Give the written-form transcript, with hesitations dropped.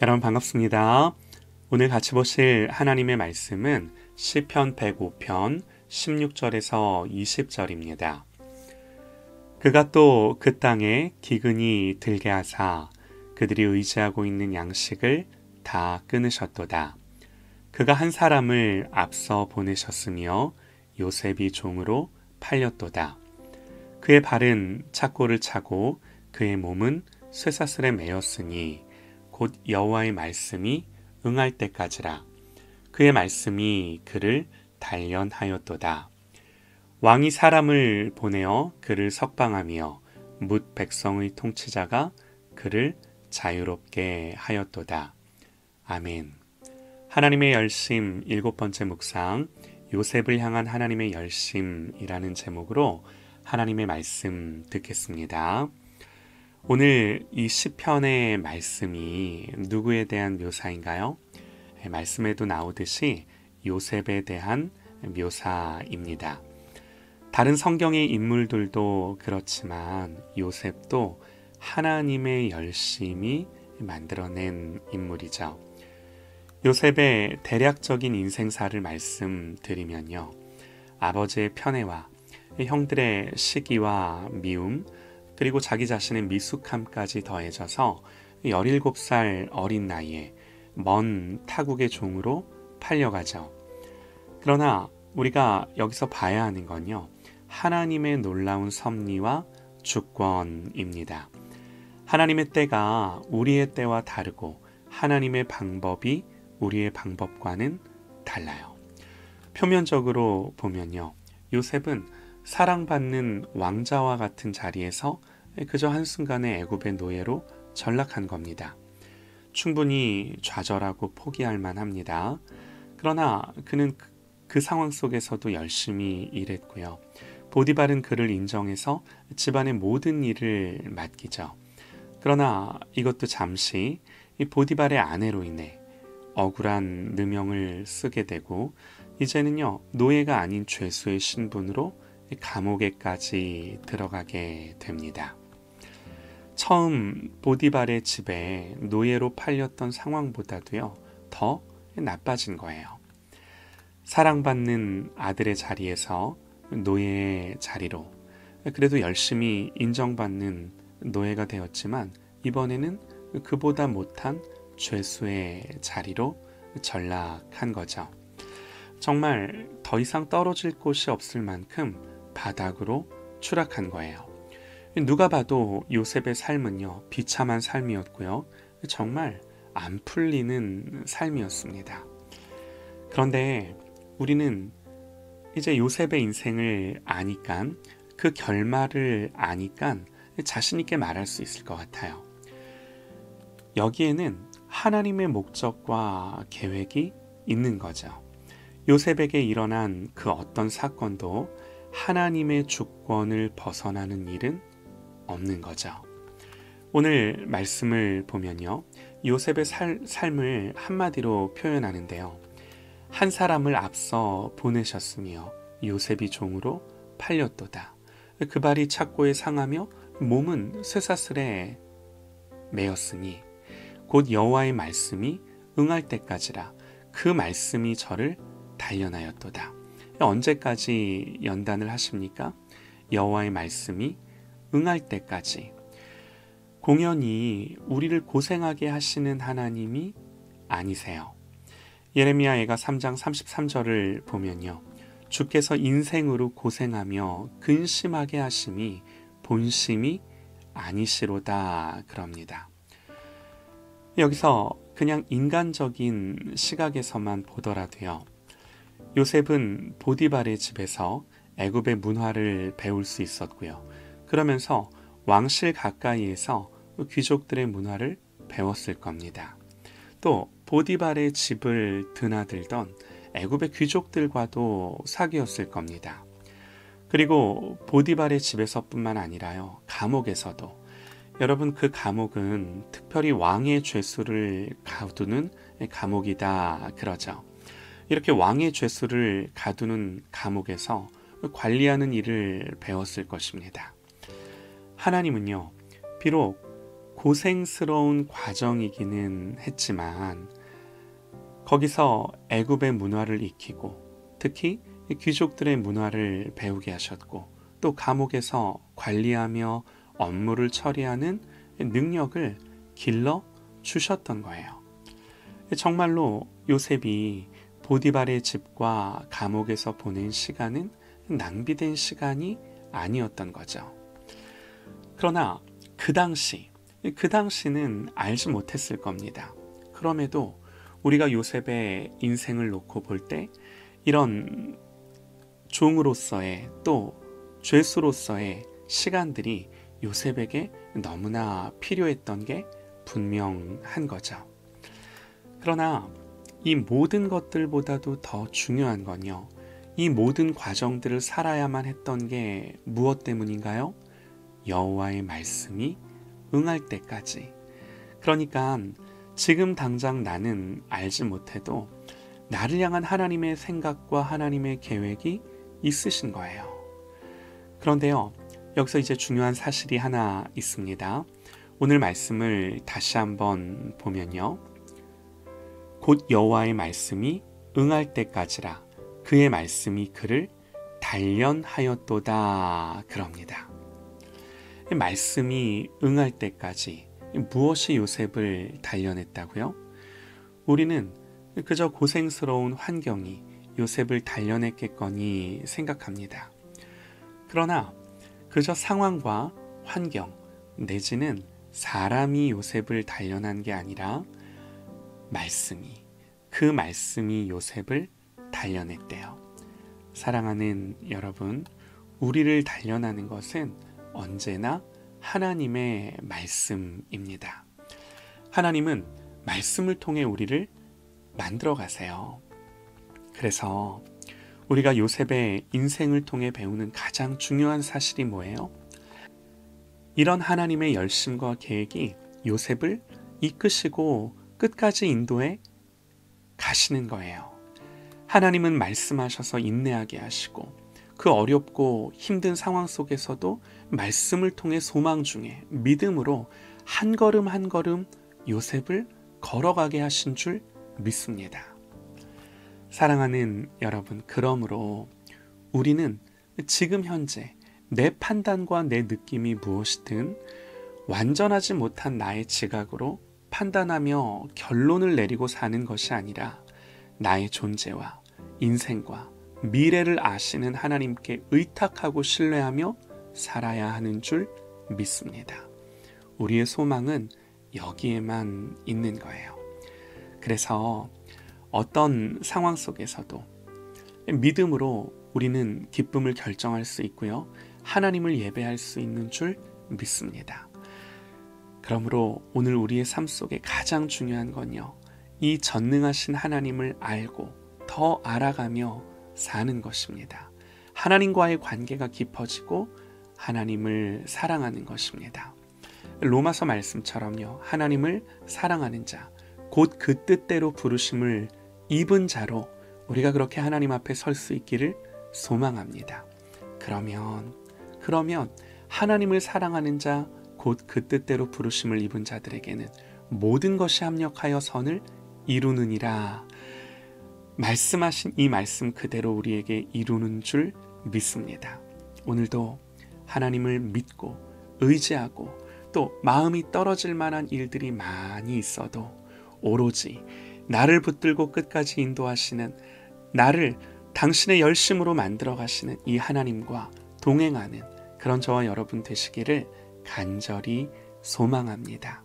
여러분 반갑습니다. 오늘 같이 보실 하나님의 말씀은 시편 105편 16절에서 20절입니다. 그가 또 그 땅에 기근이 들게 하사 그들이 의지하고 있는 양식을 다 끊으셨도다. 그가 한 사람을 앞서 보내셨으며 요셉이 종으로 팔렸도다. 그의 발은 착고를 차고 그의 몸은 쇠사슬에 매였으니 곧 여호와의 말씀이 응할 때까지라. 그의 말씀이 그를 단련하였도다. 왕이 사람을 보내어 그를 석방하며 뭇 백성의 통치자가 그를 자유롭게 하였도다. 아멘. 하나님의 열심 7번째 묵상, 요셉을 향한 하나님의 열심이라는 제목으로 하나님의 말씀 듣겠습니다. 오늘 이 시편의 말씀이 누구에 대한 묘사인가요? 말씀에도 나오듯이 요셉에 대한 묘사입니다. 다른 성경의 인물들도 그렇지만 요셉도 하나님의 열심이 만들어낸 인물이죠. 요셉의 대략적인 인생사를 말씀드리면요. 아버지의 편애와 형들의 시기와 미움, 그리고 자기 자신의 미숙함까지 더해져서 17살 어린 나이에 먼 타국의 종으로 팔려가죠. 그러나 우리가 여기서 봐야 하는 건요. 하나님의 놀라운 섭리와 주권입니다. 하나님의 때가 우리의 때와 다르고 하나님의 방법이 우리의 방법과는 달라요. 표면적으로 보면요. 요셉은 사랑받는 왕자와 같은 자리에서 그저 한순간에 애굽의 노예로 전락한 겁니다. 충분히 좌절하고 포기할 만합니다. 그러나 그는 그 상황 속에서도 열심히 일했고요. 보디발은 그를 인정해서 집안의 모든 일을 맡기죠. 그러나 이것도 잠시 이 보디발의 아내로 인해 억울한 누명을 쓰게 되고 이제는요 노예가 아닌 죄수의 신분으로 감옥에까지 들어가게 됩니다. 처음 보디발의 집에 노예로 팔렸던 상황보다도요 더 나빠진 거예요. 사랑받는 아들의 자리에서 노예의 자리로 그래도 열심히 인정받는 노예가 되었지만 이번에는 그보다 못한 죄수의 자리로 전락한 거죠. 정말 더 이상 떨어질 곳이 없을 만큼 바닥으로 추락한 거예요. 누가 봐도 요셉의 삶은요 비참한 삶이었고요. 정말 안 풀리는 삶이었습니다. 그런데 우리는 이제 요셉의 인생을 아니까 그 결말을 아니까 자신 있게 말할 수 있을 것 같아요. 여기에는 하나님의 목적과 계획이 있는 거죠. 요셉에게 일어난 그 어떤 사건도 하나님의 주권을 벗어나는 일은 없는 거죠. 오늘 말씀을 보면요. 요셉의 삶을 한마디로 표현하는데요. 한 사람을 앞서 보내셨으며 요셉이 종으로 팔렸도다. 그 발이 착고에 상하며 몸은 쇠사슬에 매였으니 곧 여호와의 말씀이 응할 때까지라. 그 말씀이 저를 단련하였도다. 언제까지 연단을 하십니까? 여호와의 말씀이 응할 때까지. 공연히 우리를 고생하게 하시는 하나님이 아니세요. 예레미야애가 3장 33절을 보면요. 주께서 인생으로 고생하며 근심하게 하심이 본심이 아니시로다 그럽니다. 여기서 그냥 인간적인 시각에서만 보더라도요. 요셉은 보디발의 집에서 애굽의 문화를 배울 수 있었고요. 그러면서 왕실 가까이에서 귀족들의 문화를 배웠을 겁니다. 또 보디발의 집을 드나들던 애굽의 귀족들과도 사귀었을 겁니다. 그리고 보디발의 집에서뿐만 아니라요. 감옥에서도 여러분 그 감옥은 특별히 왕의 죄수를 가두는 감옥이다 그러죠. 이렇게 왕의 죄수를 가두는 감옥에서 관리하는 일을 배웠을 것입니다. 하나님은요. 비록 고생스러운 과정이기는 했지만 거기서 애굽의 문화를 익히고 특히 귀족들의 문화를 배우게 하셨고 또 감옥에서 관리하며 업무를 처리하는 능력을 길러 주셨던 거예요. 정말로 요셉이 보디발의 집과 감옥에서 보낸 시간은 낭비된 시간이 아니었던 거죠. 그러나 그 당시는 알지 못했을 겁니다. 그럼에도 우리가 요셉의 인생을 놓고 볼 때 이런 종으로서의 또 죄수로서의 시간들이 요셉에게 너무나 필요했던 게 분명한 거죠. 그러나 이 모든 것들보다도 더 중요한 건요, 이 모든 과정들을 살아야만 했던 게 무엇 때문인가요? 여호와의 말씀이 응할 때까지. 그러니까 지금 당장 나는 알지 못해도 나를 향한 하나님의 생각과 하나님의 계획이 있으신 거예요. 그런데요, 여기서 이제 중요한 사실이 하나 있습니다. 오늘 말씀을 다시 한번 보면요, 곧 여호와의 말씀이 응할 때까지라 그의 말씀이 그를 단련하였도다 그럽니다. 말씀이 응할 때까지 무엇이 요셉을 단련했다고요? 우리는 그저 고생스러운 환경이 요셉을 단련했겠거니 생각합니다. 그러나 그저 상황과 환경 내지는 사람이 요셉을 단련한 게 아니라 그 말씀이 요셉을 단련했대요. 사랑하는 여러분, 우리를 단련하는 것은 언제나 하나님의 말씀입니다. 하나님은 말씀을 통해 우리를 만들어 가세요. 그래서 우리가 요셉의 인생을 통해 배우는 가장 중요한 사실이 뭐예요? 이런 하나님의 열심과 계획이 요셉을 이끄시고 끝까지 인도해 가시는 거예요. 하나님은 말씀하셔서 인내하게 하시고 그 어렵고 힘든 상황 속에서도 말씀을 통해 소망 중에 믿음으로 한 걸음 한 걸음 요셉을 걸어가게 하신 줄 믿습니다. 사랑하는 여러분, 그러므로 우리는 지금 현재 내 판단과 내 느낌이 무엇이든 완전하지 못한 나의 지각으로 판단하며 결론을 내리고 사는 것이 아니라 나의 존재와 인생과 미래를 아시는 하나님께 의탁하고 신뢰하며 살아야 하는 줄 믿습니다. 우리의 소망은 여기에만 있는 거예요. 그래서 어떤 상황 속에서도 믿음으로 우리는 기쁨을 결정할 수 있고요, 하나님을 예배할 수 있는 줄 믿습니다. 그러므로 오늘 우리의 삶 속에 가장 중요한 건요, 이 전능하신 하나님을 알고 더 알아가며 사는 것입니다. 하나님과의 관계가 깊어지고 하나님을 사랑하는 것입니다. 로마서 말씀처럼요, 하나님을 사랑하는 자, 곧 그 뜻대로 부르심을 입은 자로 우리가 그렇게 하나님 앞에 설 수 있기를 소망합니다. 그러면 하나님을 사랑하는 자, 곧 그 뜻대로 부르심을 입은 자들에게는 모든 것이 합력하여 선을 이루느니라. 말씀하신 이 말씀 그대로 우리에게 이루는 줄 믿습니다. 오늘도 하나님을 믿고 의지하고 또 마음이 떨어질 만한 일들이 많이 있어도 오로지 나를 붙들고 끝까지 인도하시는, 나를 당신의 열심으로 만들어 가시는 이 하나님과 동행하는 그런 저와 여러분 되시기를 간절히 소망합니다.